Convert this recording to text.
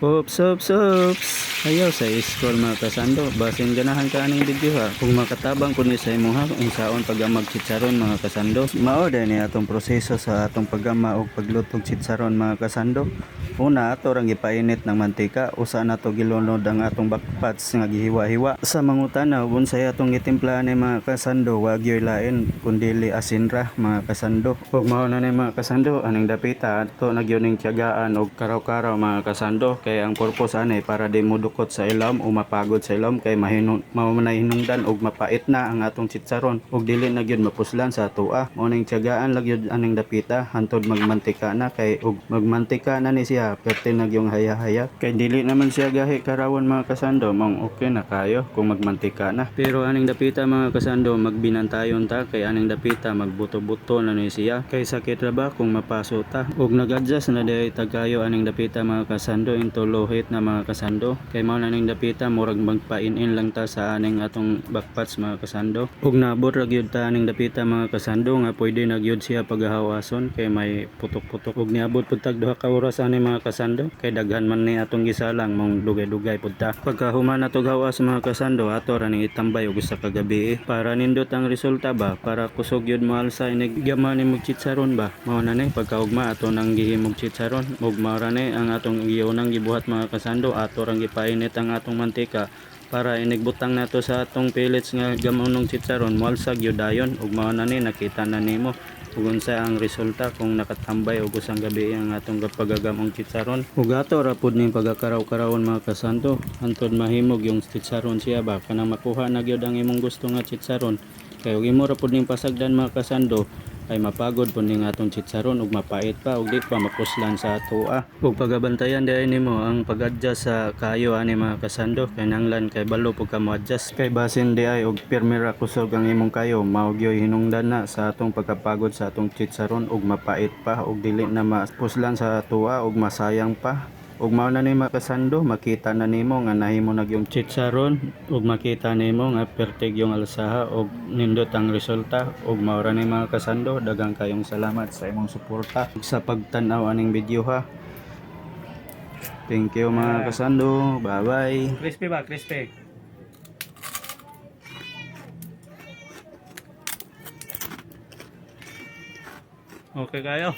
Oops. Ayaw sa school mga kasando. Basin ganahan ka aning video ha. Kung makatabang kundi sa imo ha, kung saon pagamag chitsaron mga kasando. Mao ni atong proseso sa atong paggama og paglutog chitsaron mga kasando. Una ato rang gipainit ng mantika, usa na to gilunod ang atong backpats nga gihiwa-hiwa. Sa mangutana unsay atong gitimplahan ni mga kasando, wag yoy lain kundili asin ra mga kasando. Ug mao na ni mga kasando aning dapita ato nagyuning tiyagaan og karaw-karaw mga kasando, kay ang purpose ani para di mudukot sa ilom o mapagod sa ilom, kay mahumanay hinungdan og mapait na ang atong chitsaron ug dili na gyud mapuslan sa tua. Mao ning tiyagaan lang gyud aning dapita hantod magmantika na, kay ug magmantika na ni siya perti na yung haya-haya, kay dili naman siya gahi karawon mga kasando. Mong okay na kayo kung magmantika na, pero aning dapita mga kasando magbinantayon ta, kay aning dapita magbuto-buto na ni siya, kay sakit ra ba kung mapaso ta. Ug nag-adjust na day tagayo aning dapita mga kasando into low heat na mga kasando, kay mao na ning dapita murag magpain-in lang ta sa aning atong backpats mga kasando. Ug nabot ra gyud ta aning dapita mga kasando nga pwede na gyud siya pagahawason, kay may putok-putok. Ug niabot pud tag duha ka oras ani mga kasando, kay daghan man ni atong gisalang mong dugay-dugay pud ta. Pagka human atog hawas mga kasando, ato ra ning itambay og usa ka gabi para nindot ang resulta ba, para kusog yun mo alsa inig gama ni mog chitsaron ba. Mao na ni pagkaugma ato nang gihimog chitsaron ug mao ra ni ang atong giunang gibuhat mga kasando. Ato rang gipainit ang atong mantika para inigbutang nato sa atong pellets nga gamonong chitsaron, moalsag yun dayon. Ug mao na ni nakita na nimo ug unsa ang resulta kung nakatambay og usang gabi ang atong pagagamong chitsaron. Ug ato ra pud ning pagakaraw-karawon mga kasando hantod mahimog yung chitsaron siya ba, kanang makuha na gyud ang imong gusto nga chitsaron. Kay ug imo ra pud ning pasagdan mga kasando ay mapagod po ning atong chitsaron ug mapait pa ug di pa mapuslan sa atoa. Ug pagabantayan diay nimo ang pag-adjust sa kayo ani mga kasando, kay nanglan kay balo pud ka mo-adjust, kay basin diay og pirmi ra kusog ang imong kayo, mao gyoy hinungdan na sa atong pagkapagod sa atong chitsaron ug mapait pa ug dili na mapuslan sa atoa ug masayang pa. Ug mao na ni mga kasando, makita na nimo nga nahimo na yung chitsaron ug makita nimo nga pertig yung alsaha ug nindot ang resulta. Ug mao ra ni mga kasando, daghang kayong salamat sa imong suporta sa pagtan-aw aning video ha. Thank you mga kasando, bye bye. Crispy ba? Crispy. Okay kayo.